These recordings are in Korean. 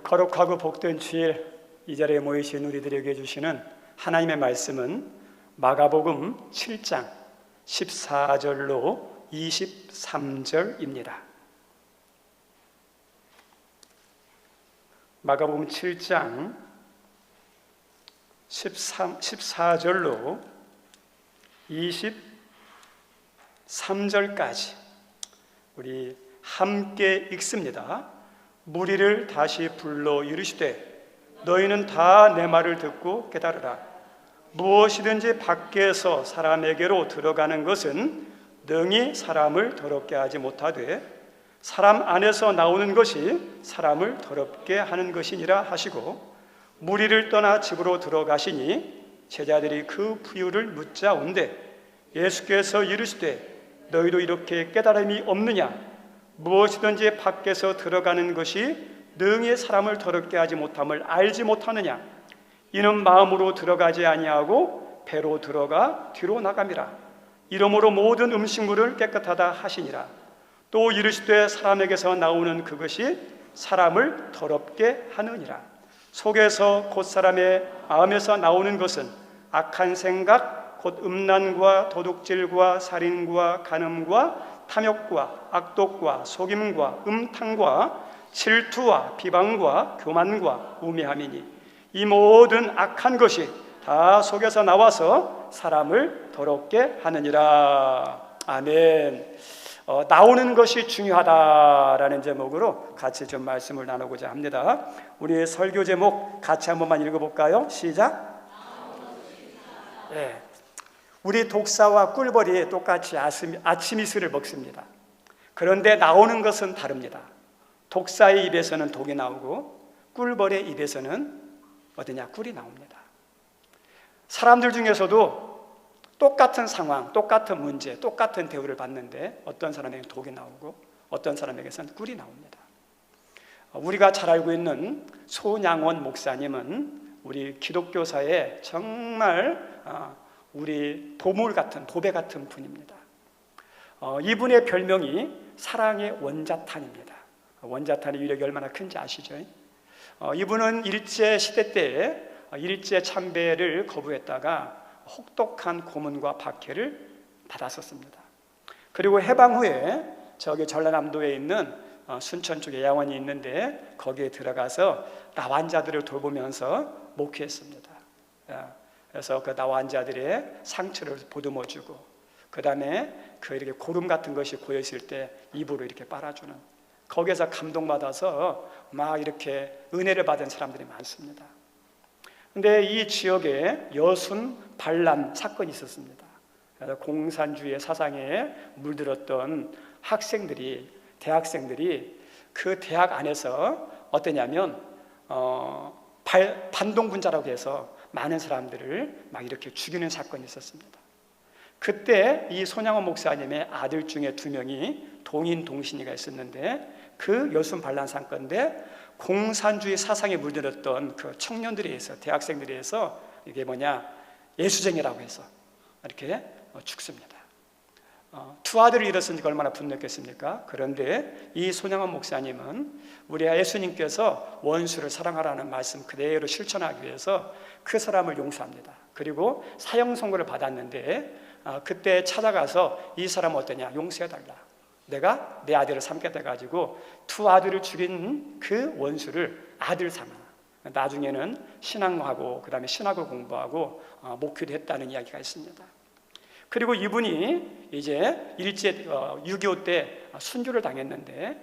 거룩하고 복된 주일 이 자리에 모이신 우리들에게 주시는 하나님의 말씀은 마가복음 7장 14절로 23절입니다. 마가복음 7장 14절로 23절까지 우리 함께 읽습니다. 무리를 다시 불러 이르시되 너희는 다 내 말을 듣고 깨달으라. 무엇이든지 밖에서 사람에게로 들어가는 것은 능히 사람을 더럽게 하지 못하되 사람 안에서 나오는 것이 사람을 더럽게 하는 것이니라 하시고, 무리를 떠나 집으로 들어가시니 제자들이 그 부유를 묻자온대 예수께서 이르시되 너희도 이렇게 깨달음이 없느냐? 무엇이든지 밖에서 들어가는 것이 능히 사람을 더럽게 하지 못함을 알지 못하느냐? 이는 마음으로 들어가지 아니하고 배로 들어가 뒤로 나감이라. 이러므로 모든 음식물을 깨끗하다 하시니라. 또 이르시되 사람에게서 나오는 그것이 사람을 더럽게 하느니라. 속에서 곧 사람의 마음에서 나오는 것은 악한 생각 곧 음란과 도둑질과 살인과 간음과 탐욕과 악독과 속임과 음탕과 질투와 비방과 교만과 우매함이니 이 모든 악한 것이 다 속에서 나와서 사람을 더럽게 하느니라. 아멘. 나오는 것이 중요하다라는 제목으로 같이 좀 말씀을 나누고자 합니다. 우리의 설교 제목 같이 한 번만 읽어볼까요? 시작. 네. 우리 독사와 꿀벌이 똑같이 아침 이슬을 먹습니다. 그런데 나오는 것은 다릅니다. 독사의 입에서는 독이 나오고 꿀벌의 입에서는 꿀이 나옵니다. 사람들 중에서도 똑같은 상황, 똑같은 문제, 똑같은 대우를 받는데 어떤 사람에게는 독이 나오고 어떤 사람에게는 꿀이 나옵니다. 우리가 잘 알고 있는 손양원 목사님은 우리 기독교사의 정말 우리 보물 같은, 보배 같은 분입니다. 이분의 별명이 사랑의 원자탄입니다. 원자탄의 위력이 얼마나 큰지 아시죠? 이분은 일제 시대 때 일제 참배를 거부했다가 혹독한 고문과 박해를 받았었습니다. 그리고 해방 후에 저기 전라남도에 있는 순천 쪽에 야원이 있는데 거기에 들어가서 나환자들을 돌보면서 목회했습니다. 그래서 그 나환자들의 상처를 보듬어주고, 그 다음에 이렇게 고름 같은 것이 고여 있을 때 입으로 이렇게 빨아주는, 거기에서 감동받아서 막 이렇게 은혜를 받은 사람들이 많습니다. 근데 이 지역에 여순 반란 사건이 있었습니다. 그래서 공산주의 사상에 물들었던 대학생들이 그 대학 안에서 어떠냐면 반동분자라고 해서 많은 사람들을 막 이렇게 죽이는 사건이 있었습니다. 그때 이 손양원 목사님의 아들 중에 2명이 동인동신이가 있었는데, 그 여순 반란 사건인데 공산주의 사상에 물들었던 그 청년들에 의해서, 대학생들에 의해서 이게 예수쟁이라고 해서 이렇게 죽습니다. 2아들을 잃었으니까 얼마나 분노했겠습니까? 그런데 이 손양원 목사님은 우리 예수님께서 원수를 사랑하라는 말씀 그대로 실천하기 위해서 그 사람을 용서합니다. 그리고 사형 선고를 받았는데 그때 찾아가서 이 사람 어떠냐, 용서해달라, 내가 내 아들을 삼겠다 해가지고 2아들을 죽인 그 원수를 아들 삼아 나중에는 신앙하고 그 다음에 신학을 공부하고 목회도 했다는 이야기가 있습니다. 그리고 이분이 이제 일제 6.25 때 순교를 당했는데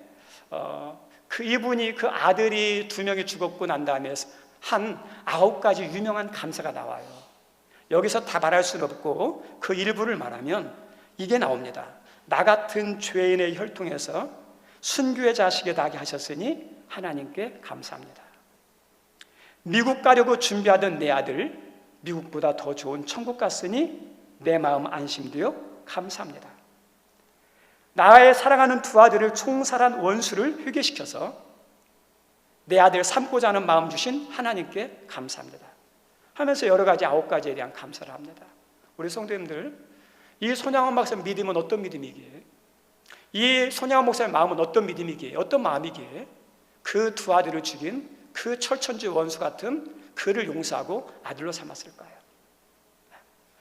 이분이 그 아들이 2명이 죽었고 난 다음에 한 9가지 유명한 감사가 나와요. 여기서 다 말할 수는 없고 그 일부를 말하면 이게 나옵니다. 나 같은 죄인의 혈통에서 순교의 자식이 나게 하셨으니 하나님께 감사합니다. 미국 가려고 준비하던 내 아들 미국보다 더 좋은 천국 갔으니 내 마음 안심되어 감사합니다. 나의 사랑하는 2아들을 총살한 원수를 회개시켜서 내 아들 삼고자 하는 마음 주신 하나님께 감사합니다 하면서 여러 가지 9가지에 대한 감사를 합니다. 우리 성도님들, 이 손양원 목사님 믿음은 어떤 믿음이기에? 이 손양원 목사님 마음은 어떤 믿음이기에? 어떤 마음이기에? 그 두 아들을 죽인 그 철천지 원수 같은 그를 용서하고 아들로 삼았을까요?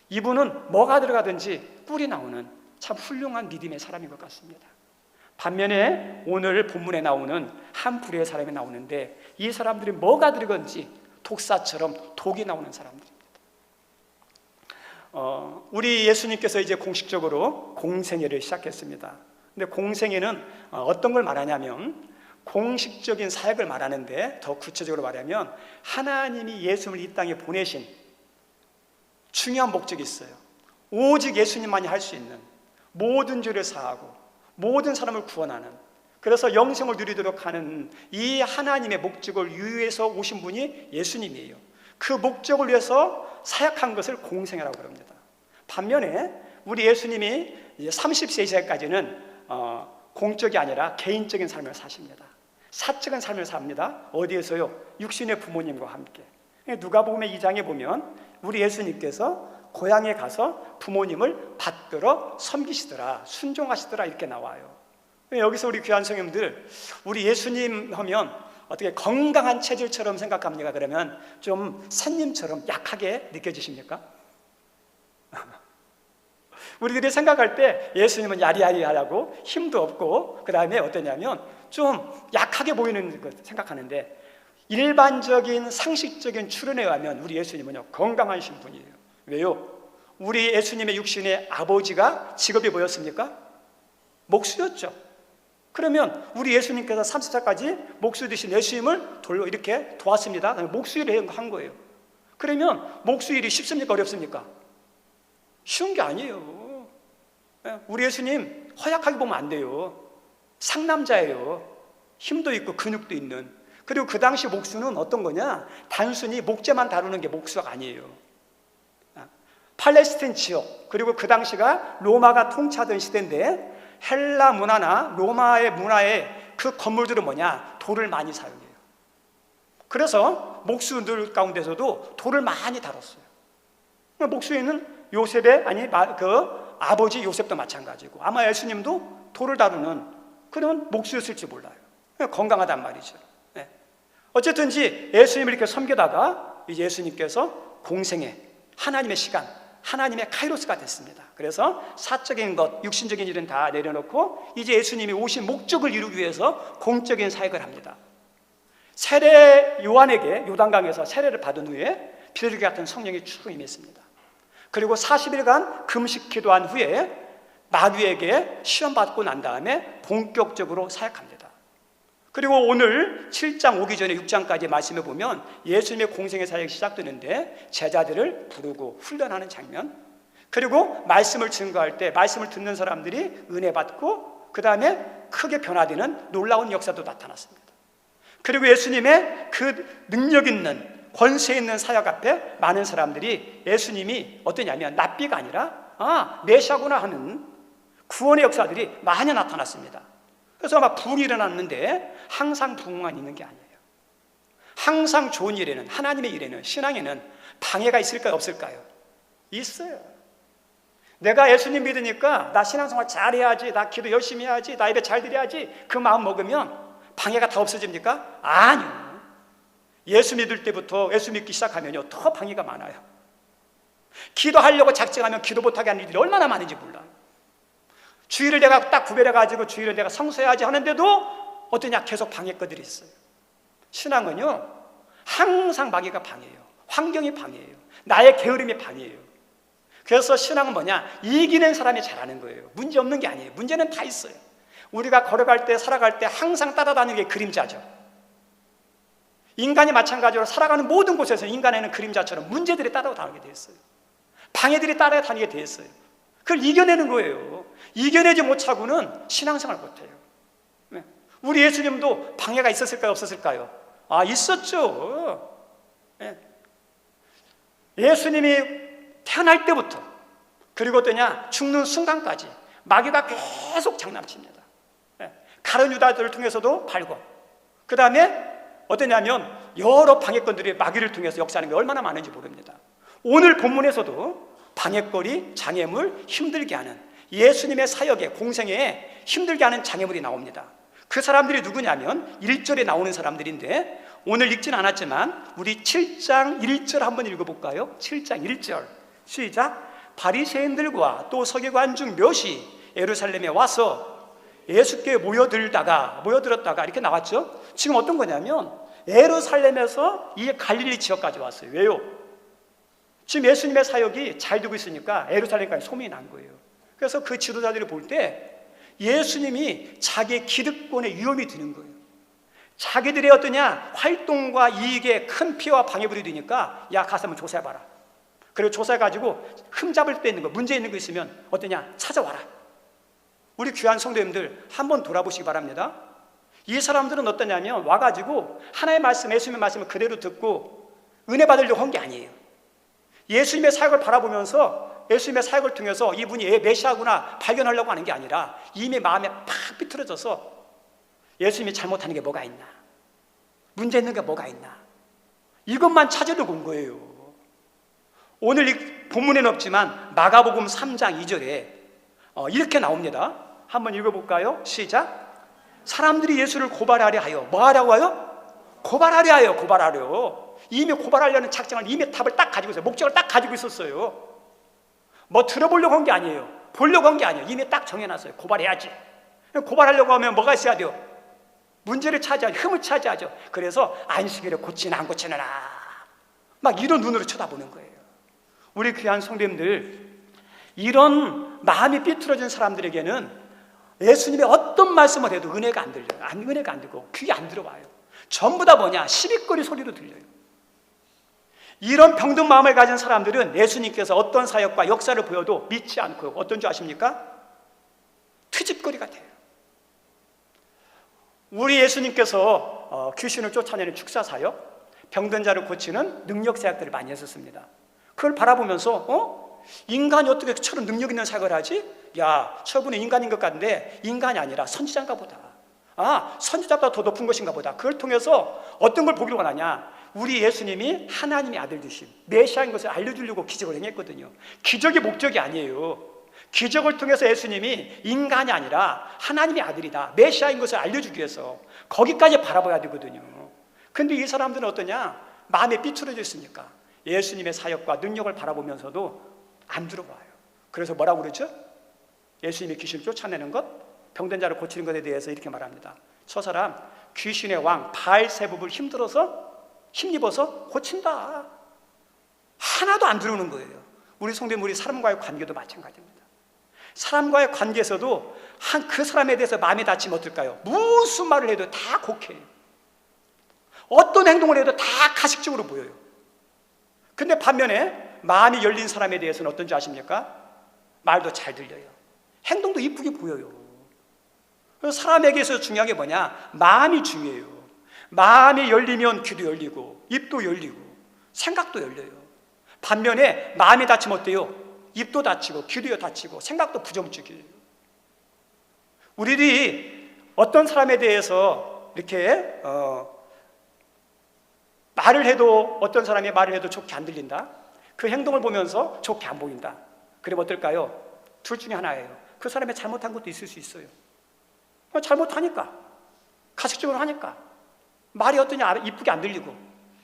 이분은 뭐가 들어가든지 꿀이 나오는 참 훌륭한 믿음의 사람인 것 같습니다. 반면에 오늘 본문에 나오는 한 부류의 사람이 나오는데, 이 사람들이 뭐가 들어간지 독사처럼 독이 나오는 사람들입니다. 우리 예수님께서 이제 공식적으로 공생애를 시작했습니다. 근데 공생애는 어떤 걸 말하냐면, 공식적인 사역을 말하는데, 더 구체적으로 말하면 하나님이 예수님을 이 땅에 보내신 중요한 목적이 있어요. 오직 예수님만이 할 수 있는 모든 죄를 사하고 모든 사람을 구원하는, 그래서 영생을 누리도록 하는 이 하나님의 목적을 위해서 오신 분이 예수님이에요. 그 목적을 위해서 사역한 것을 공생애라고 합니다. 반면에 우리 예수님이 30세 이상까지는 공적이 아니라 개인적인 삶을 사십니다. 사적인 삶을 삽니다. 어디에서요? 육신의 부모님과 함께. 누가복음 2장에 보면 우리 예수님께서 고향에 가서 부모님을 받들어 섬기시더라, 순종하시더라, 이렇게 나와요. 여기서 우리 귀한 성님들, 우리 예수님 하면 어떻게 건강한 체질처럼 생각합니까? 그러면 좀 산님처럼 약하게 느껴지십니까? 우리들이 생각할 때 예수님은 야리야리하고 힘도 없고, 그 다음에 어떠냐면 좀 약하게 보이는 것 생각하는데, 일반적인 상식적인 추론에 의하면 우리 예수님은요 건강하신 분이에요. 왜요? 우리 예수님의 육신의 아버지가 직업이 뭐였습니까? 목수였죠. 그러면 우리 예수님께서 30살까지 목수 되신 예수님을 돌로 이렇게 도왔습니다. 목수 일을 한 거예요. 그러면 목수 일이 쉽습니까? 어렵습니까? 쉬운 게 아니에요. 우리 예수님 허약하게 보면 안 돼요. 상남자예요. 힘도 있고 근육도 있는. 그리고 그 당시 목수는 어떤 거냐? 단순히 목재만 다루는 게 목수가 아니에요. 팔레스틴 지역, 그리고 그 당시가 로마가 통치하던 시대인데, 헬라 문화나 로마의 문화의 그 건물들은 뭐냐? 돌을 많이 사용해요. 그래서 목수들 가운데서도 돌을 많이 다뤘어요. 목수에는 요셉의 그 아버지 요셉도 마찬가지고, 아마 예수님도 돌을 다루는 그런 목수였을지 몰라요. 건강하단 말이죠. 어쨌든지 예수님을 이렇게 섬기다가 이제 예수님께서 공생애, 하나님의 시간, 하나님의 카이로스가 됐습니다. 그래서 사적인 것, 육신적인 일은 다 내려놓고 이제 예수님이 오신 목적을 이루기 위해서 공적인 사역을 합니다. 세례 요한에게 요단강에서 세례를 받은 후에 비둘기 같은 성령이 쭉 임했습니다. 그리고 40일간 금식 기도한 후에 마귀에게 시험받고 난 다음에 본격적으로 사역합니다. 그리고 오늘 7장 오기 전에 6장까지 말씀해 보면 예수님의 공생의 사역이 시작되는데, 제자들을 부르고 훈련하는 장면, 그리고 말씀을 증거할 때 말씀을 듣는 사람들이 은혜 받고 그 다음에 크게 변화되는 놀라운 역사도 나타났습니다. 그리고 예수님의 그 능력 있는, 권세 있는 사역 앞에 많은 사람들이 예수님이 어떠냐면 납비가 아니라 메시아구나 하는 구원의 역사들이 많이 나타났습니다. 그래서 아마 부흥이 일어났는데 항상 부흥만 있는 게 아니에요. 항상 좋은 일에는, 하나님의 일에는, 신앙에는 방해가 있을까요? 없을까요? 있어요. 내가 예수님 믿으니까 나 신앙생활 잘해야지, 나 기도 열심히 해야지, 나 예배 잘 드려야지, 그 마음 먹으면 방해가 다 없어집니까? 아니요. 예수 믿을 때부터 예수 믿기 시작하면요 더 방해가 많아요. 기도하려고 작정하면 기도 못하게 하는 일이 얼마나 많은지 몰라요. 주일을 내가 딱 구별해가지고 주일을 내가 성수해야지 하는데도 어떠냐? 계속 방해거들이 있어요. 신앙은요 항상 마귀가 방해해요. 환경이 방해해요. 나의 게으름이 방해해요. 그래서 신앙은 뭐냐? 이기는 사람이 잘하는 거예요. 문제 없는 게 아니에요. 문제는 다 있어요. 우리가 걸어갈 때, 살아갈 때 항상 따라다니는 게 그림자죠. 인간이 마찬가지로 살아가는 모든 곳에서 인간에는 그림자처럼 문제들이 따라다니게 되어 있어요. 방해들이 따라다니게 되어 있어요. 그걸 이겨내는 거예요. 이겨내지 못하고는 신앙생활 못해요. 우리 예수님도 방해가 있었을까요? 없었을까요? 있었죠. 예수님이 태어날 때부터 그리고 어떠냐? 죽는 순간까지 마귀가 계속 장난칩니다. 가룟 유다들을 통해서도 발고, 그 다음에 어떠냐면 여러 방해꾼들이 마귀를 통해서 역사하는 게 얼마나 많은지 모릅니다. 오늘 본문에서도 방해거리, 장애물, 힘들게 하는 예수님의 사역에, 공생애에 힘들게 하는 장애물이 나옵니다. 그 사람들이 누구냐면 1절에 나오는 사람들인데, 오늘 읽진 않았지만 우리 7장 1절 한번 읽어볼까요? 7장 1절 시작. 바리새인들과 또 서기관 중 몇이 예루살렘에 와서 예수께 모여들었다가 이렇게 나왔죠. 지금 어떤 거냐면 예루살렘에서 이 갈릴리 지역까지 왔어요. 왜요? 지금 예수님의 사역이 잘 되고 있으니까 예루살렘까지 소문이 난 거예요. 그래서 그 지도자들이 볼 때 예수님이 자기의 기득권에 위험이 드는 거예요. 자기들의 어떠냐 활동과 이익에 큰 피해와 방해물이 되니까, 야, 가서 한번 조사해봐라. 그리고 조사해가지고 흠잡을 데 있는 거, 문제 있는 거 있으면 어떠냐 찾아와라. 우리 귀한 성도님들 한번 돌아보시기 바랍니다. 이 사람들은 어떠냐면 와가지고 하나의 말씀, 예수님의 말씀을 그대로 듣고 은혜 받으려고 한 게 아니에요. 예수님의 사역을 바라보면서 예수님의 사역을 통해서 이분이 메시아구나 발견하려고 하는 게 아니라 이미 마음에 팍 비틀어져서 예수님이 잘못하는 게 뭐가 있나, 문제 있는 게 뭐가 있나, 이것만 찾으려고 온 거예요. 오늘 이 본문에는 없지만 마가복음 3장 2절에 이렇게 나옵니다. 한번 읽어볼까요? 시작. 사람들이 예수를 고발하려 하여 뭐 하려고 하여? 고발하려 하여. 이미 고발하려는 작정을, 이미 답을 딱 가지고 있어요. 목적을 딱 가지고 있었어요. 뭐 들어보려고 한 게 아니에요. 보려고 한 게 아니에요. 이미 딱 정해놨어요. 고발해야지. 고발하려고 하면 뭐가 있어야 돼요? 문제를 차지하죠. 흠을 차지하죠. 그래서 안식일을 고치나 안 고치느라 막 이런 눈으로 쳐다보는 거예요. 우리 귀한 성도님들, 이런 마음이 삐뚤어진 사람들에게는 예수님의 어떤 말씀을 해도 은혜가 안 들려요. 은혜가 안 들고 귀에 안 들어와요. 전부 다 뭐냐, 시비거리 소리로 들려요. 이런 병든 마음을 가진 사람들은 예수님께서 어떤 사역과 역사를 보여도 믿지 않고요. 어떤 줄 아십니까? 트집거리가 돼요. 우리 예수님께서 귀신을 쫓아내는 축사 사역, 병든 자를 고치는 능력 사역들을 많이 했었습니다. 그걸 바라보면서 인간이 어떻게 저런 능력 있는 사역을 하지? 야, 저분은 인간인 것 같은데 인간이 아니라 선지자인가 보다. 선지자보다 더 높은 것인가 보다. 그걸 통해서 어떤 걸 보기를 원하냐, 우리 예수님이 하나님의 아들 되신 메시아인 것을 알려주려고 기적을 행했거든요. 기적이 목적이 아니에요. 기적을 통해서 예수님이 인간이 아니라 하나님의 아들이다, 메시아인 것을 알려주기 위해서 거기까지 바라봐야 되거든요. 근데 이 사람들은 어떠냐, 마음에 삐뚤어져 있으니까 예수님의 사역과 능력을 바라보면서도 안 들어봐요. 그래서 뭐라고 그러죠? 예수님이 귀신을 쫓아내는 것, 병든 자를 고치는 것에 대해서 이렇게 말합니다. 저 사람 귀신의 왕 바알세붑을 힘입어서 고친다. 하나도 안 들어오는 거예요. 우리 성도님, 우리 사람과의 관계도 마찬가지입니다. 사람과의 관계에서도 그 사람에 대해서 마음이 다치면 어떨까요? 무슨 말을 해도 다 곡해요. 어떤 행동을 해도 다 가식적으로 보여요. 근데 반면에 마음이 열린 사람에 대해서는 어떤지 아십니까? 말도 잘 들려요. 행동도 이쁘게 보여요. 그래서 사람에게서 중요한 게 뭐냐? 마음이 중요해요. 마음이 열리면 귀도 열리고 입도 열리고 생각도 열려요. 반면에 마음이 다치면 어때요? 입도 다치고 귀도 다치고 생각도 부정적이에요. 우리들이 어떤 사람에 대해서 이렇게 말을 해도, 어떤 사람이 말을 해도 좋게 안 들린다, 그 행동을 보면서 좋게 안 보인다, 그러면 어떨까요? 둘 중에 하나예요. 그 사람이 잘못한 것도 있을 수 있어요. 잘못하니까, 가식적으로 하니까 말이 어떠냐, 이쁘게 안 들리고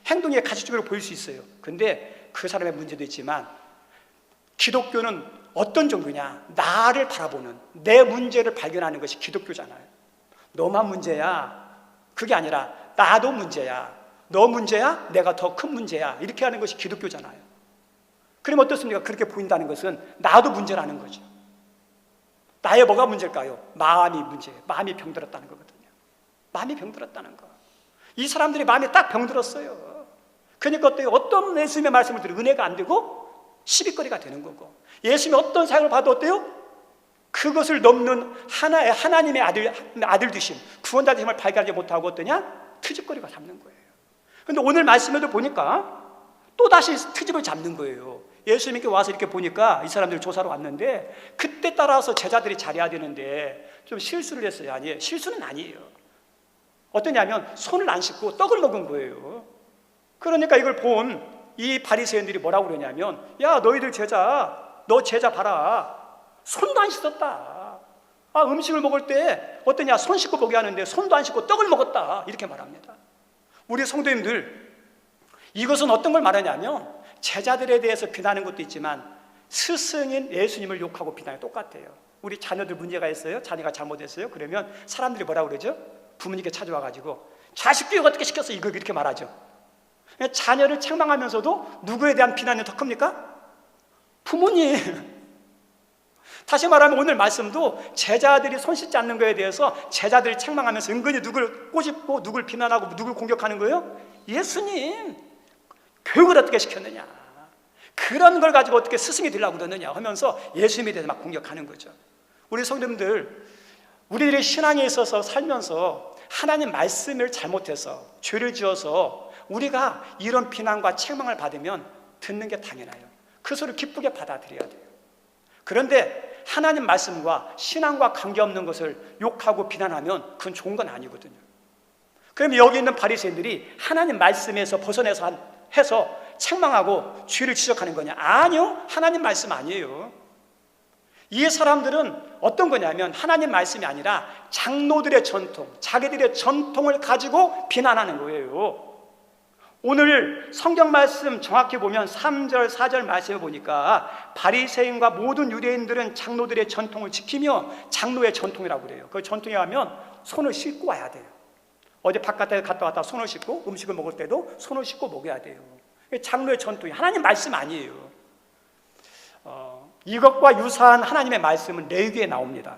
행동이 가식적으로 보일 수 있어요. 근데 그 사람의 문제도 있지만 기독교는 어떤 종교냐, 나를 바라보는, 내 문제를 발견하는 것이 기독교잖아요. 너만 문제야, 그게 아니라 나도 문제야, 너 문제야, 내가 더 큰 문제야, 이렇게 하는 것이 기독교잖아요. 그럼 어떻습니까? 그렇게 보인다는 것은 나도 문제라는 거죠. 나의 뭐가 문제일까요? 마음이 문제예요. 마음이 병들었다는 거거든요. 마음이 병들었다는 거. 이 사람들이 마음이 딱 병들었어요. 그러니까 어때요? 어떤 예수님의 말씀을 들으면 은혜가 안 되고 시비거리가 되는 거고, 예수님이 어떤 사역을 봐도 어때요? 그것을 넘는 하나님의 아들 되심, 구원자 되심을 발견하지 못하고 어떠냐? 트집거리가 잡는 거예요. 그런데 오늘 말씀에도 보니까 또다시 트집을 잡는 거예요. 예수님께 와서 이렇게 보니까 이 사람들 조사로 왔는데 그때 따라서 제자들이 잘해야 되는데 좀 실수를 했어요. 아니에요. 실수는 아니에요. 어떠냐면 손을 안 씻고 떡을 먹은 거예요. 그러니까 이걸 본 이 바리새인들이 뭐라고 그러냐면, 야, 너희들 제자, 너 제자 봐라, 손도 안 씻었다. 음식을 먹을 때 어떠냐? 손 씻고 보게 하는데 손도 안 씻고 떡을 먹었다, 이렇게 말합니다. 우리 성도님들, 이것은 어떤 걸 말하냐면 제자들에 대해서 비난하는 것도 있지만 스승인 예수님을 욕하고 비난이 똑같아요. 우리 자녀들 문제가 있어요. 자녀가 잘못했어요. 그러면 사람들이 뭐라고 그러죠? 부모님께 찾아와가지고 자식 교육 어떻게 시켰어? 이렇게 말하죠. 자녀를 책망하면서도 누구에 대한 비난이 더 큽니까? 부모님. 다시 말하면 오늘 말씀도 제자들이 손 씻지 않는 것에 대해서 제자들이 책망하면서 은근히 누굴 꼬집고 누굴 비난하고 누굴 공격하는 거예요? 예수님 교육을 어떻게 시켰느냐, 그런 걸 가지고 어떻게 스승이 되려고 그러느냐 하면서 예수님에 대해서 막 공격하는 거죠. 우리 성도님들, 우리들의 신앙에 있어서 살면서 하나님 말씀을 잘못해서 죄를 지어서 우리가 이런 비난과 책망을 받으면 듣는 게 당연해요. 그 소리를 기쁘게 받아들여야 돼요. 그런데 하나님 말씀과 신앙과 관계없는 것을 욕하고 비난하면 그건 좋은 건 아니거든요. 그럼 여기 있는 바리새인들이 하나님 말씀에서 벗어나서 해서 책망하고 죄를 지적하는 거냐? 아니요, 하나님 말씀 아니에요. 이 사람들은 어떤 거냐면 하나님 말씀이 아니라 장로들의 전통, 자기들의 전통을 가지고 비난하는 거예요. 오늘 성경 말씀 정확히 보면 3절 4절 말씀을 보니까 바리새인과 모든 유대인들은 장로들의 전통을 지키며 장로의 전통이라고 그래요. 그 전통에 하면 손을 씻고 와야 돼요. 어디 바깥에 갔다 왔다 손을 씻고 음식을 먹을 때도 손을 씻고 먹어야 돼요. 장로의 전통이 하나님 말씀 아니에요. 이것과 유사한 하나님의 말씀은 레위기에 나옵니다.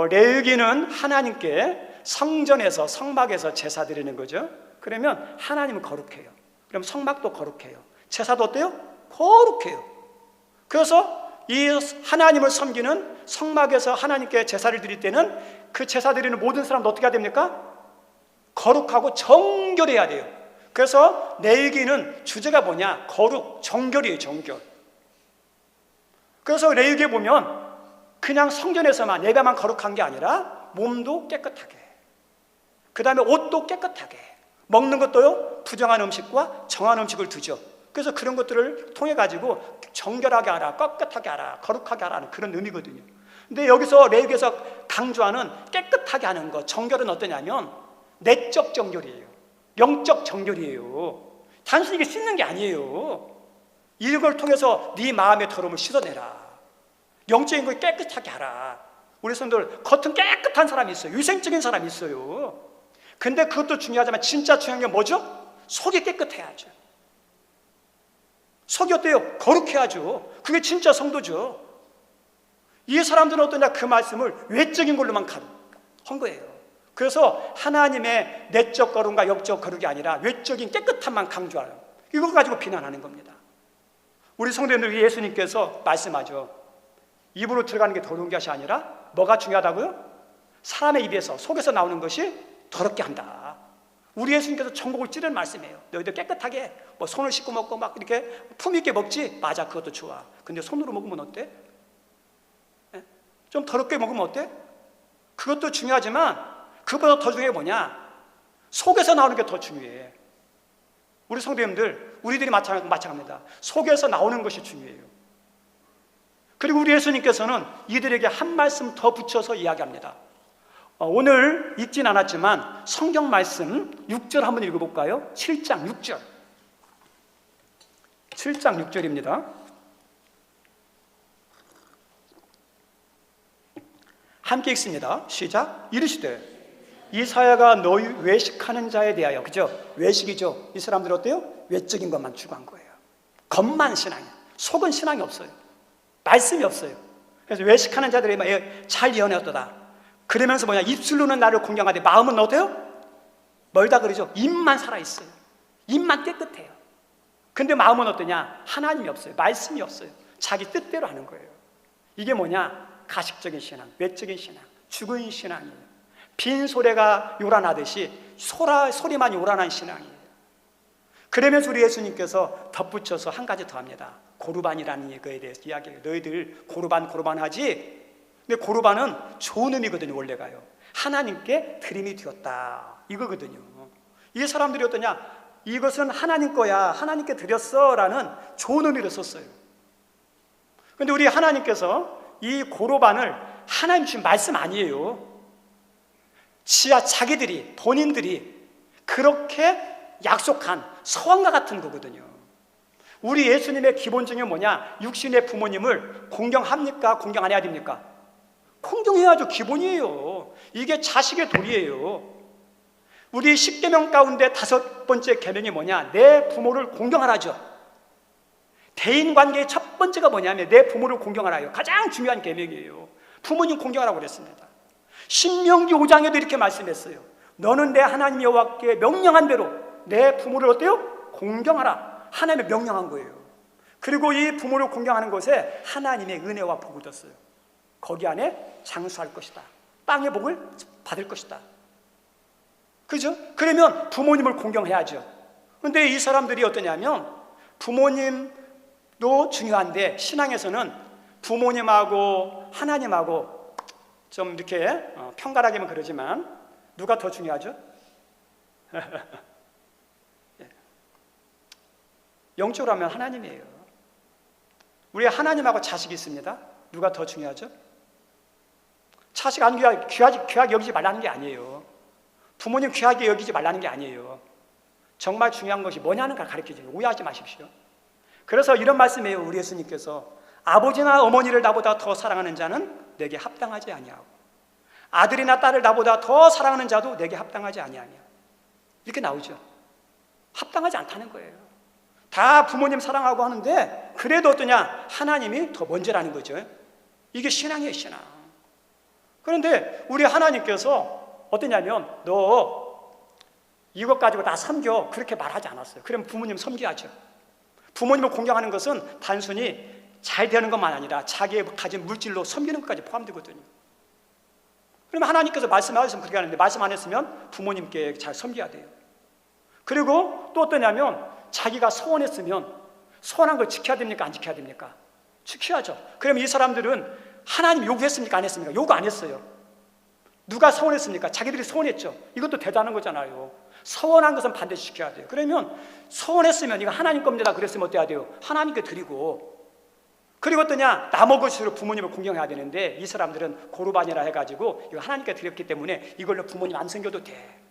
레위기는 하나님께 성전에서 성막에서 제사 드리는 거죠. 그러면 하나님은 거룩해요. 그럼 성막도 거룩해요. 제사도 어때요? 거룩해요. 그래서 이 하나님을 섬기는 성막에서 하나님께 제사를 드릴 때는 그 제사 드리는 모든 사람도 어떻게 해야 됩니까? 거룩하고 정결해야 돼요. 그래서 레위기는 주제가 뭐냐? 거룩, 정결이에요. 정결. 그래서 레위기에 보면 그냥 성전에서만 예배만 거룩한 게 아니라 몸도 깨끗하게, 그 다음에 옷도 깨끗하게, 먹는 것도요 부정한 음식과 정한 음식을 두죠. 그래서 그런 것들을 통해 가지고 정결하게 하라, 깨끗하게 하라, 거룩하게 하라는 그런 의미거든요. 근데 여기서 레위기에서 강조하는 깨끗하게 하는 것, 정결은 어떠냐면 내적 정결이에요. 영적 정결이에요. 단순히 이게 씻는 게 아니에요. 이걸 통해서 네 마음의 더러움을 씻어내라. 영적인 걸 깨끗하게 하라. 우리 성도들 겉은 깨끗한 사람이 있어요. 위생적인 사람이 있어요. 근데 그것도 중요하지만 진짜 중요한 게 뭐죠? 속이 깨끗해야죠. 속이 어때요? 거룩해야죠. 그게 진짜 성도죠. 이 사람들은 어떠냐? 그 말씀을 외적인 걸로만 한 거예요. 그래서 하나님의 내적 거룩과 영적 거룩이 아니라 외적인 깨끗함만 강조하는, 이걸 가지고 비난하는 겁니다. 우리 성도님들, 예수님께서 말씀하죠. 입으로 들어가는 게 더러운 것이 아니라 뭐가 중요하다고요? 사람의 입에서, 속에서 나오는 것이 더럽게 한다. 우리 예수님께서 천국을 찌르는 말씀이에요. 너희들 깨끗하게 뭐 손을 씻고 먹고 막 이렇게 품 있게 먹지? 맞아, 그것도 좋아. 근데 손으로 먹으면 어때? 좀 더럽게 먹으면 어때? 그것도 중요하지만 그보다 더 중요한 게 뭐냐? 속에서 나오는 게 더 중요해. 우리 성도님들, 우리들이 마찬가지입니다. 속에서 나오는 것이 중요해요. 그리고 우리 예수님께서는 이들에게 한 말씀 더 붙여서 이야기합니다. 오늘 읽진 않았지만 성경 말씀 6절 한번 읽어볼까요? 7장 6절. 7장 6절입니다. 함께 읽습니다. 시작. 이르시되 이사야가 너희 외식하는 자에 대하여, 그죠? 외식이죠. 이 사람들 어때요? 외적인 것만 추구한 거예요. 겉만 신앙이에요. 속은 신앙이 없어요. 말씀이 없어요. 그래서 외식하는 자들이 잘 예언했도다. 그러면서 뭐냐? 입술로는 나를 공경하되 마음은 어때요? 멀다 그러죠. 입만 살아있어요. 입만 깨끗해요. 근데 마음은 어떠냐? 하나님이 없어요. 말씀이 없어요. 자기 뜻대로 하는 거예요. 이게 뭐냐? 가식적인 신앙, 외적인 신앙, 죽은 신앙이에요. 빈 소리가 요란하듯이 소리만 요란한 신앙이에요. 그러면서 우리 예수님께서 덧붙여서 한 가지 더 합니다. 고르반이라는 거에 대해서 이야기해요. 너희들 고르반 하지? 근데 고르반은 좋은 의미거든요. 원래가요. 하나님께 드림이 되었다, 이거거든요. 이 사람들이 어떠냐? 이것은 하나님 거야, 하나님께 드렸어 라는 좋은 의미로 썼어요. 근데 우리 하나님께서 이 고르반을 하나님 주신 말씀 아니에요. 자기들이 본인들이 그렇게 약속한 서원과 같은 거거든요. 우리 예수님의 기본적인 뭐냐? 육신의 부모님을 공경합니까? 공경 안 해야 됩니까? 공경해야죠. 기본이에요. 이게 자식의 도리예요. 우리 10계명 가운데 5번째 계명이 뭐냐? 내 부모를 공경하라죠. 대인관계의 첫 번째가 뭐냐면 내 부모를 공경하라요. 가장 중요한 계명이에요. 부모님 공경하라고 그랬습니다. 신명기 5장에도 이렇게 말씀했어요. 너는 내 하나님 여호와께 명령한 대로 내 부모를 어때요? 공경하라. 하나님의 명령한 거예요. 그리고 이 부모를 공경하는 것에 하나님의 은혜와 복을 뒀어요. 거기 안에 장수할 것이다. 땅의 복을 받을 것이다. 그죠? 그러면 부모님을 공경해야죠. 근데 이 사람들이 어떠냐면 부모님도 중요한데 신앙에서는 부모님하고 하나님하고 좀 이렇게 편가르기면 그러지만 누가 더 중요하죠? 영적으로 하면 하나님이에요. 우리 하나님하고 자식이 있습니다. 누가 더 중요하죠? 자식 안 귀하게 여기지 말라는 게 아니에요. 부모님 귀하게 여기지 말라는 게 아니에요. 정말 중요한 것이 뭐냐는 걸 가르쳐줘요. 오해하지 마십시오. 그래서 이런 말씀이에요. 우리 예수님께서 아버지나 어머니를 나보다 더 사랑하는 자는 내게 합당하지 아니하고 아들이나 딸을 나보다 더 사랑하는 자도 내게 합당하지 아니하며 이렇게 나오죠. 합당하지 않다는 거예요. 다 부모님 사랑하고 하는데 그래도 어떠냐? 하나님이 더 먼저라는 거죠. 이게 신앙이에요, 신앙. 그런데 우리 하나님께서 어떠냐면 너 이것 가지고 나 섬겨 그렇게 말하지 않았어요. 그럼 부모님 섬겨야죠. 부모님을 공경하는 것은 단순히 잘 되는 것만 아니라 자기의 가진 물질로 섬기는 것까지 포함되거든요. 그러면 하나님께서 말씀하셨으면 그렇게 하는데 말씀 안 했으면 부모님께 잘 섬겨야 돼요. 그리고 또 어떠냐면 자기가 소원했으면 소원한 걸 지켜야 됩니까? 안 지켜야 됩니까? 지켜야죠. 그럼 이 사람들은 하나님 요구했습니까? 안 했습니까? 요구 안 했어요. 누가 소원했습니까? 자기들이 소원했죠. 이것도 대단한 거잖아요. 소원한 것은 반드시 지켜야 돼요. 그러면 소원했으면 이거 하나님 겁니다 그랬으면 어때야 돼요? 하나님께 드리고 그리고 어떠냐? 남의 것으로 부모님을 공경해야 되는데 이 사람들은 고르반이라 해가지고 이거 하나님께 드렸기 때문에 이걸로 부모님 안 섬겨도 돼.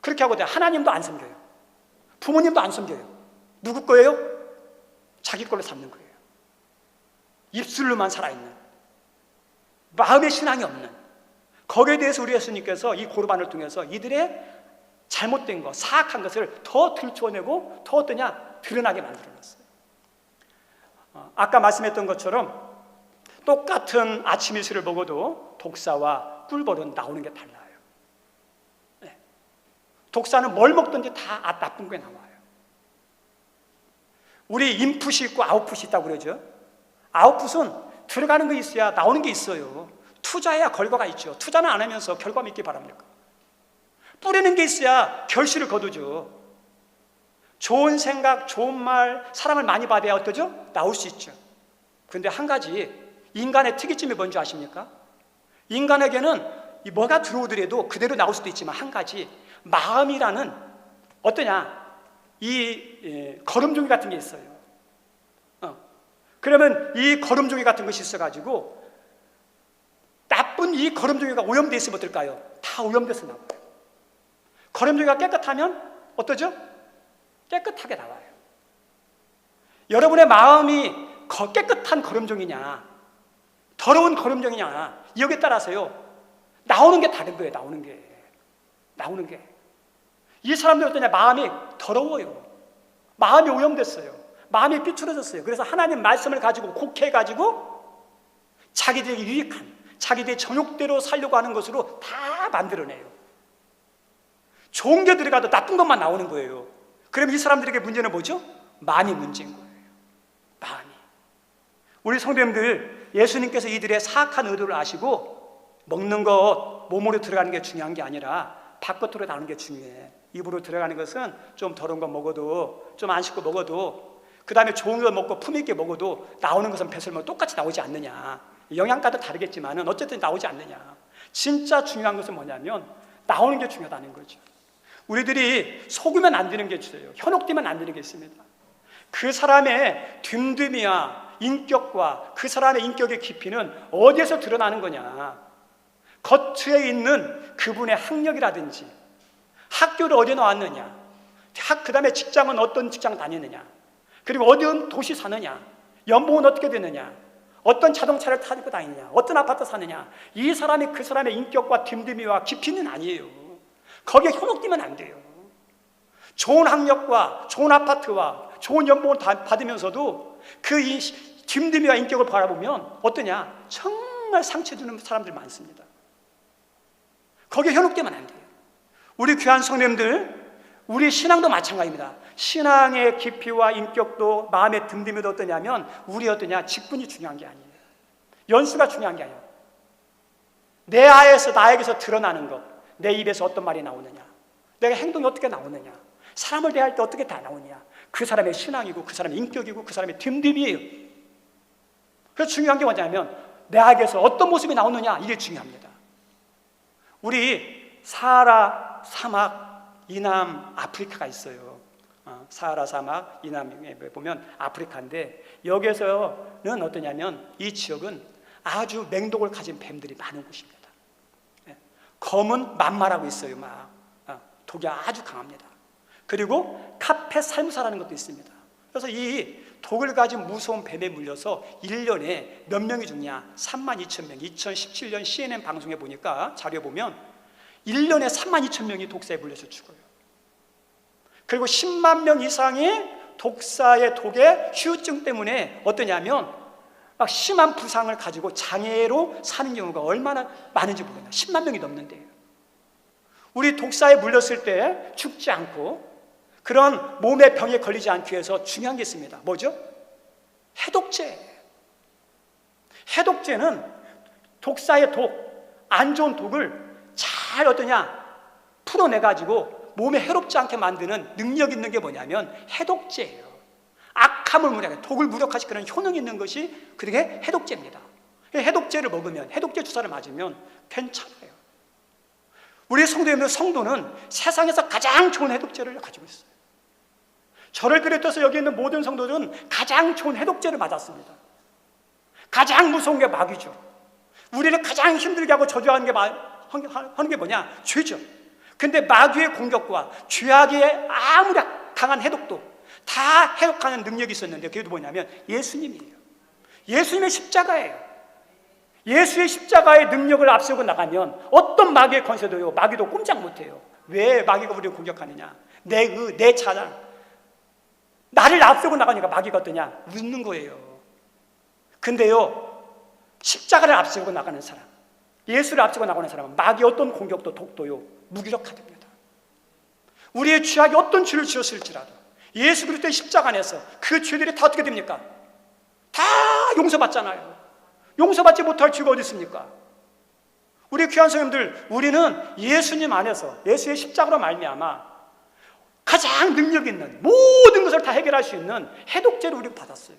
그렇게 하고 하나님도 안 섬겨요. 부모님도 안 섬겨요. 누구 거예요? 자기 걸로 삼는 거예요. 입술로만 살아있는 마음의 신앙이 없는 거기에 대해서 우리 예수님께서 이 고르반을 통해서 이들의 잘못된 것, 사악한 것을 더 들춰내고 더 어떠냐? 드러나게 만들어놨어요. 아까 말씀했던 것처럼 똑같은 아침 이슬을 먹어도 독사와 꿀벌은 나오는 게 달라요. 네. 독사는 뭘 먹든지 다 나쁜 게 나와요. 우리 인풋이 있고 아웃풋이 있다고 그러죠. 아웃풋은 들어가는 게 있어야 나오는 게 있어요. 투자해야 결과가 있죠. 투자는 안 하면서 결과 믿기 바랍니까? 뿌리는 게 있어야 결실을 거두죠. 좋은 생각, 좋은 말, 사랑을 많이 받아야 어떠죠? 나올 수 있죠. 그런데 한 가지 인간의 특이점이 뭔지 아십니까? 인간에게는 뭐가 들어오더라도 그대로 나올 수도 있지만 한 가지 마음이라는 어떠냐? 이 거름종이 같은 게 있어요. 그러면 이 거름종이 같은 것이 있어가지고 나쁜 이 거름종이가 오염되어 있으면 어떨까요? 다 오염돼서 나와요. 거름종이가 깨끗하면 어떠죠? 깨끗하게 나와요. 여러분의 마음이 깨끗한 거름종이냐 더러운 거름종이냐 여기에 따라서요 나오는 게 다른 거예요. 나오는 게 이 사람들 어떠냐? 마음이 더러워요. 마음이 오염됐어요. 마음이 삐뚤어졌어요. 그래서 하나님 말씀을 가지고 곡해가지고 자기들에게 유익한 자기들의 정욕대로 살려고 하는 것으로 다 만들어내요. 좋은 게 들어가도 나쁜 것만 나오는 거예요. 그럼 이 사람들에게 문제는 뭐죠? 마음이 문제인 거예요. 마음이. 우리 성도님들 예수님께서 이들의 사악한 의도를 아시고 먹는 것 몸으로 들어가는 게 중요한 게 아니라 바깥으로 나오는 게 중요해. 입으로 들어가는 것은 좀 더러운 거 먹어도 좀 안 씻고 먹어도 그 다음에 좋은 거 먹고 품있게 먹어도 나오는 것은 배설물 똑같이 나오지 않느냐. 영양가도 다르겠지만 어쨌든 나오지 않느냐. 진짜 중요한 것은 뭐냐면 나오는 게 중요하다는 거죠. 우리들이 속으면 안 되는 게 있어요. 현혹되면 안 되는 게 있습니다. 그 사람의 됨됨이와 인격과 그 사람의 인격의 깊이는 어디에서 드러나는 거냐? 겉에 있는 그분의 학력이라든지 학교를 어디 나왔느냐, 그 다음에 직장은 어떤 직장 다니느냐, 그리고 어디 도시 사느냐, 연봉은 어떻게 되느냐, 어떤 자동차를 타고 다니느냐, 어떤 아파트 사느냐, 이 사람이 그 사람의 인격과 딤딤이와 깊이는 아니에요. 거기에 현혹되면 안 돼요. 좋은 학력과 좋은 아파트와 좋은 연봉을 받으면서도 그 딤딤이와 인격을 바라보면 어떠냐? 정말 상처 주는 사람들 많습니다. 거기에 현혹되면 안 돼요. 우리 귀한 성도님들, 우리 신앙도 마찬가지입니다. 신앙의 깊이와 인격도 마음의 듬듬이도 어떠냐면 우리 어떠냐? 직분이 중요한 게 아니에요. 연수가 중요한 게 아니에요. 내 안에서 나에게서 드러나는 것, 내 입에서 어떤 말이 나오느냐, 내가 행동이 어떻게 나오느냐, 사람을 대할 때 어떻게 다 나오느냐, 그 사람의 신앙이고 그 사람의 인격이고 그 사람의 듬듬이에요. 그래서 중요한 게 뭐냐면 내 안에서 어떤 모습이 나오느냐, 이게 중요합니다. 우리 사하라 사막 이남 아프리카가 있어요. 사하라 사막 이남에 보면 아프리카인데 여기에서는 어떠냐면 이 지역은 아주 맹독을 가진 뱀들이 많은 곳입니다. 검은 만마라고 있어요. 독이 아주 강합니다. 그리고 카페 살무사라는 것도 있습니다. 그래서 이 독을 가진 무서운 뱀에 물려서 1년에 몇 명이 죽냐? 32,000명. 2017년 CNN 방송에 보니까 자료에 보면 1년에 32,000명이 독사에 물려서 죽어요. 그리고 10만 명 이상이 독사의 독에 휴증 때문에 어떠냐면 막 심한 부상을 가지고 장애로 사는 경우가 얼마나 많은지 모르겠나. 10만 명이 넘는데요. 우리 독사에 물렸을 때 죽지 않고 그런 몸의 병에 걸리지 않기 위해서 중요한 게 있습니다. 뭐죠? 해독제. 해독제는 독사의 독, 안 좋은 독을 잘 어떠냐 풀어내가지고 몸에 해롭지 않게 만드는 능력 있는 게 뭐냐면 해독제예요. 악함을 무력하게, 독을 무력화시키는 효능 있는 것이 그게 해독제입니다. 해독제를 먹으면, 해독제 주사를 맞으면 괜찮아요. 우리 성도는 세상에서 가장 좋은 해독제를 가지고 있어요. 저를 비롯해서 여기 있는 모든 성도들은 가장 좋은 해독제를 맞았습니다. 가장 무서운 게 마귀죠. 우리를 가장 힘들게 하고 저주하는 게 뭐냐? 죄죠. 근데 마귀의 공격과 죄악의 아무리 강한 해독도 다 해독하는 능력이 있었는데 그게 뭐냐면 예수님이에요. 예수님의 십자가예요. 예수의 십자가의 능력을 앞세우고 나가면 어떤 마귀의 권세도요, 마귀도 꼼짝 못해요. 왜 마귀가 우리를 공격하느냐? 내 자랑, 나를 앞세우고 나가니까 마귀가 어떠냐? 웃는 거예요. 근데요, 십자가를 앞세우고 나가는 사람, 예수를 앞세우고 나가는 사람은 마귀 어떤 공격도 독도요 무기력하답니다. 우리의 죄악이 어떤 죄를 지었을지라도 예수 그리스도의 십자가 안에서 그 죄들이 다 어떻게 됩니까? 다 용서받잖아요. 용서받지 못할 죄가 어디 있습니까? 우리 귀한 성도님들, 우리는 예수님 안에서 예수의 십자가로 말미암아 가장 능력 있는 모든 것을 다 해결할 수 있는 해독제를 우리가 받았어요.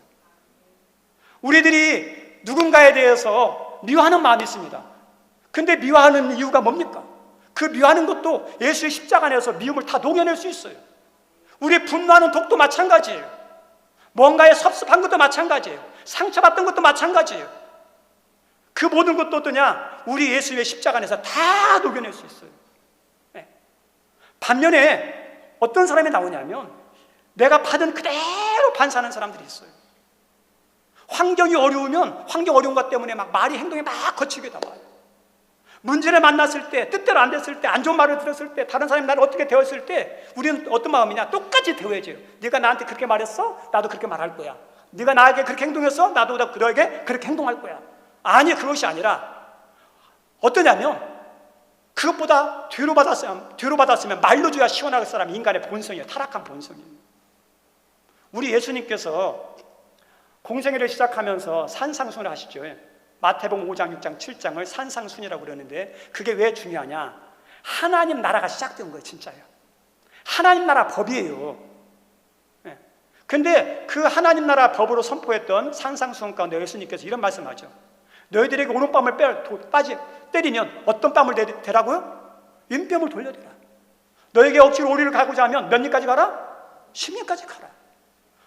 우리들이 누군가에 대해서 미워하는 마음이 있습니다. 근데 미워하는 이유가 뭡니까? 그 미워하는 것도 예수의 십자가 안에서 미움을 다 녹여낼 수 있어요. 우리 분노하는 독도 마찬가지예요. 뭔가에 섭섭한 것도 마찬가지예요. 상처받던 것도 마찬가지예요. 그 모든 것도 어떠냐? 우리 예수의 십자가 안에서 다 녹여낼 수 있어요. 네. 반면에 어떤 사람이 나오냐면 내가 받은 그대로 반사하는 사람들이 있어요. 환경이 어려우면 환경 어려운 것 때문에 막 말이 행동이 막 거칠게 나와요. 문제를 만났을 때, 뜻대로 안 됐을 때, 안 좋은 말을 들었을 때, 다른 사람이 나를 어떻게 대했을 때 우리는 어떤 마음이냐? 똑같이 대해줘요. 네가 나한테 그렇게 말했어? 나도 그렇게 말할 거야. 네가 나에게 그렇게 행동했어? 나도 너에게 그렇게 행동할 거야. 아니, 그것이 아니라 어떠냐면 그것보다 뒤로 받았으면 말로 줘야 시원할 사람이 인간의 본성이에요. 타락한 본성이에요. 우리 예수님께서 공생애를 시작하면서 산상순을 하시죠. 마태복음 5장, 6장, 7장을 산상순이라고 그러는데 그게 왜 중요하냐? 하나님 나라가 시작된 거예요. 진짜요. 하나님 나라 법이에요. 근데 그 하나님 나라 법으로 선포했던 산상순 가운데 예수님께서 이런 말씀하죠. 너희들에게 오는 뺨을 때리면 어떤 뺨을 대라고요? 왼뺨을 돌려대라. 너에게 억지로 오리를 가고자 하면 몇 리까지 가라? 10리까지 가라.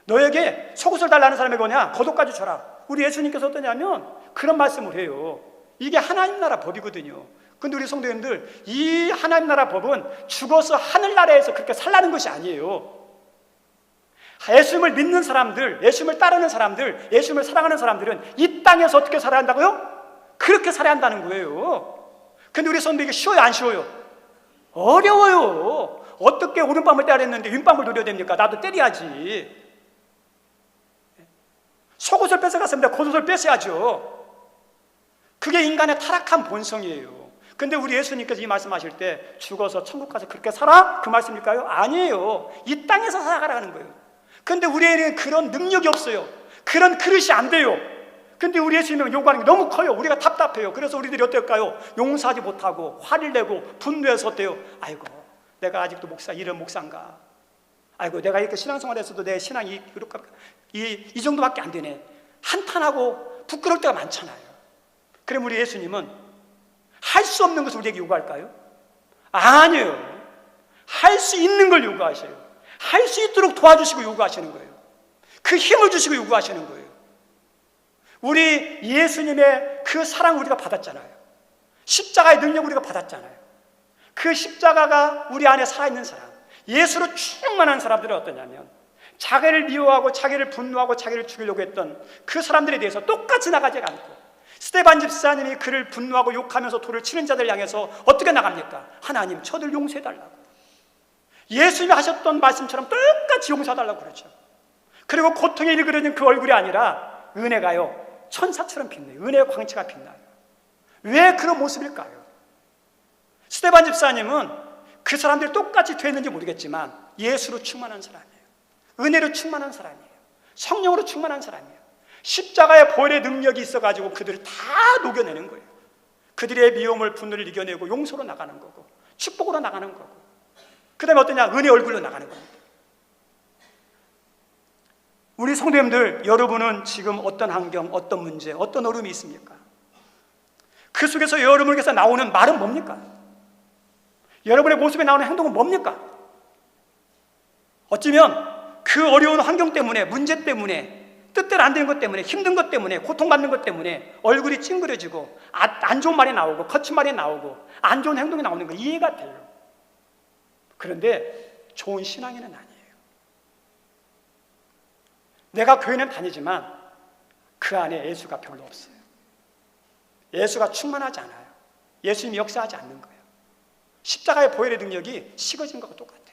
너에게 속옷을 달라는 사람이 뭐냐? 겉옷까지 줘라. 우리 예수님께서 어떠냐면 그런 말씀을 해요. 이게 하나님 나라 법이거든요. 근데 우리 성도님들, 이 하나님 나라 법은 죽어서 하늘나라에서 그렇게 살라는 것이 아니에요. 예수님을 믿는 사람들, 예수님을 따르는 사람들, 예수님을 사랑하는 사람들은 이 땅에서 어떻게 살아야 한다고요? 그렇게 살아야 한다는 거예요. 근데 우리 성도 이게 쉬워요, 안 쉬워요? 어려워요. 어떻게 오른밤을 때야 했는데 윗밤을 노려야 됩니까? 나도 때려야지. 속옷을 뺏어갔습니다. 겉옷을 뺏어야죠. 그게 인간의 타락한 본성이에요. 근데 우리 예수님께서 이 말씀하실 때 죽어서 천국 가서 그렇게 살아? 그 말씀일까요? 아니에요. 이 땅에서 살아가라는 거예요. 근데 우리에는 그런 능력이 없어요. 그런 그릇이 안 돼요. 근데 우리 예수님은 요구하는 게 너무 커요. 우리가 답답해요. 그래서 우리들이 어떨까요? 용서하지 못하고 화를 내고 분노해서 어때요? 아이고, 내가 아직도 이런 목사인가? 아이고, 내가 이렇게 신앙생활에서도 내 신앙이 이 정도밖에 안 되네. 한탄하고 부끄러울 때가 많잖아요. 그럼 우리 예수님은 할 수 없는 것을 우리에게 요구할까요? 아니에요. 할 수 있는 걸 요구하셔요. 할 수 있도록 도와주시고 요구하시는 거예요. 그 힘을 주시고 요구하시는 거예요. 우리 예수님의 그 사랑을 우리가 받았잖아요. 십자가의 능력을 우리가 받았잖아요. 그 십자가가 우리 안에 살아있는 사람, 예수로 충만한 사람들은 어떠냐면 자기를 미워하고 자기를 분노하고 자기를 죽이려고 했던 그 사람들에 대해서 똑같이 나가지 않고, 스데반 집사님이 그를 분노하고 욕하면서 돌을 치는 자들 향해서 어떻게 나갑니까? 하나님, 저들 용서해달라고. 예수님이 하셨던 말씀처럼 똑같이 용서해달라고 그러죠. 그리고 고통에 일그러진 그 얼굴이 아니라 은혜가요, 천사처럼 빛나요. 은혜의 광채가 빛나요. 왜 그런 모습일까요? 스데반 집사님은 그 사람들이 똑같이 됐는지 모르겠지만 예수로 충만한 사람이에요. 은혜로 충만한 사람이에요. 성령으로 충만한 사람이에요. 십자가의 보혈의 능력이 있어가지고 그들을 다 녹여내는 거예요. 그들의 미움을, 분노를 이겨내고 용서로 나가는 거고, 축복으로 나가는 거고, 그 다음에 어떠냐? 은혜 얼굴로 나가는 겁니다. 우리 성도님들, 여러분은 지금 어떤 환경, 어떤 문제, 어떤 어려움이 있습니까? 그 속에서 여러분에게서 나오는 말은 뭡니까? 여러분의 모습에 나오는 행동은 뭡니까? 어쩌면 그 어려운 환경 때문에, 문제 때문에, 뜻대로 안 되는 것 때문에, 힘든 것 때문에, 고통받는 것 때문에 얼굴이 찡그려지고 안 좋은 말이 나오고 거친 말이 나오고 안 좋은 행동이 나오는 거 이해가 돼요. 그런데 좋은 신앙인은 아니에요. 내가 교회는 다니지만 그 안에 예수가 별로 없어요. 예수가 충만하지 않아요. 예수님이 역사하지 않는 거예요. 십자가의 보혈의 능력이 식어진 것과 똑같아요.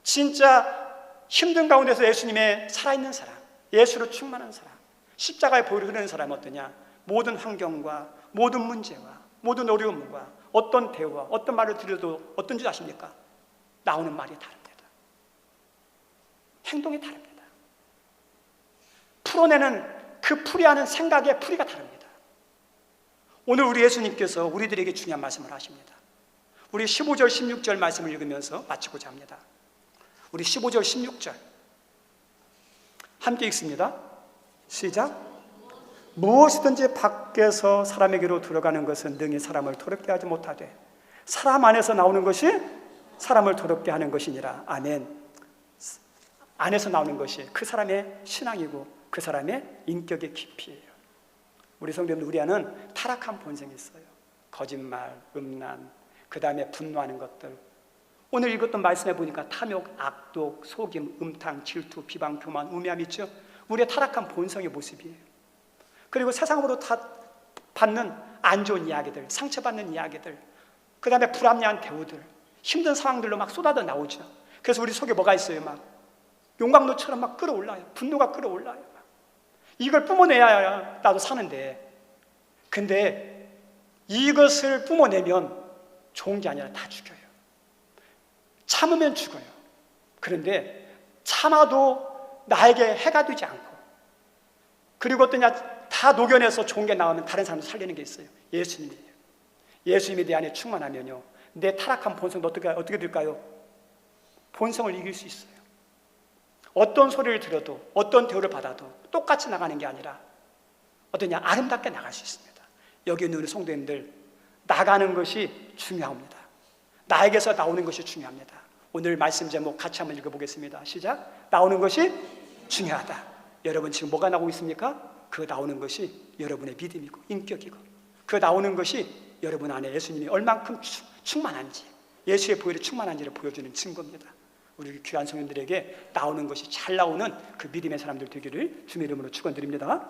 진짜 힘든 가운데서 예수님의 살아있는 사람, 예수로 충만한 사람, 십자가의 보혈이 흐르는 사람은 어떠냐? 모든 환경과 모든 문제와 모든 어려움과 어떤 대화, 어떤 말을 들어도 어떤 줄 아십니까? 나오는 말이 다릅니다. 행동이 다릅니다. 풀어내는 그 풀이하는 생각의 풀이가 다릅니다. 오늘 우리 예수님께서 우리들에게 중요한 말씀을 하십니다. 우리 15절, 16절 말씀을 읽으면서 마치고자 합니다. 우리 15절, 16절 함께 읽습니다. 시작. 무엇이든지 밖에서 사람에게로 들어가는 것은 능히 사람을 더럽게 하지 못하되 사람 안에서 나오는 것이 사람을 더럽게 하는 것이니라. 아멘. 안에서 나오는 것이 그 사람의 신앙이고 그 사람의 인격의 깊이예요. 우리 성도님들, 우리 안은 타락한 본성이 있어요. 거짓말, 음란, 그 다음에 분노하는 것들. 오늘 읽었던 말씀해 보니까 탐욕, 악독, 속임, 음탕, 질투, 비방, 교만, 우매함 있죠? 우리의 타락한 본성의 모습이에요. 그리고 세상으로 다 받는 안 좋은 이야기들, 상처받는 이야기들, 그 다음에 불합리한 대우들, 힘든 상황들로 막 쏟아져 나오죠. 그래서 우리 속에 뭐가 있어요? 막 용광로처럼 막 끌어올라요. 분노가 끌어올라요. 이걸 뿜어내야 나도 사는데, 근데 이것을 뿜어내면 좋은 게 아니라 다 죽여요. 참으면 죽어요. 그런데 참아도 나에게 해가 되지 않고, 그리고 어떠냐, 다 녹여내서 좋은 게 나오면 다른 사람도 살리는 게 있어요. 예수님이에요. 예수님이 내 안에 충만하면요, 내 타락한 본성도 어떻게 될까요? 본성을 이길 수 있어요. 어떤 소리를 들어도, 어떤 대우를 받아도 똑같이 나가는 게 아니라 어떠냐, 아름답게 나갈 수 있습니다. 여기 있는 우리 성도님들, 나가는 것이 중요합니다. 나에게서 나오는 것이 중요합니다. 오늘 말씀 제목 같이 한번 읽어보겠습니다. 시작. 나오는 것이 중요하다. 여러분 지금 뭐가 나오고 있습니까? 그 나오는 것이 여러분의 믿음이고 인격이고, 그 나오는 것이 여러분 안에 예수님이 얼만큼 충만한지, 예수의 보혈이 충만한지를 보여주는 증거입니다. 우리 귀한 성도들에게 나오는 것이 잘 나오는 그 믿음의 사람들 되기를 주님의 이름으로 축원드립니다.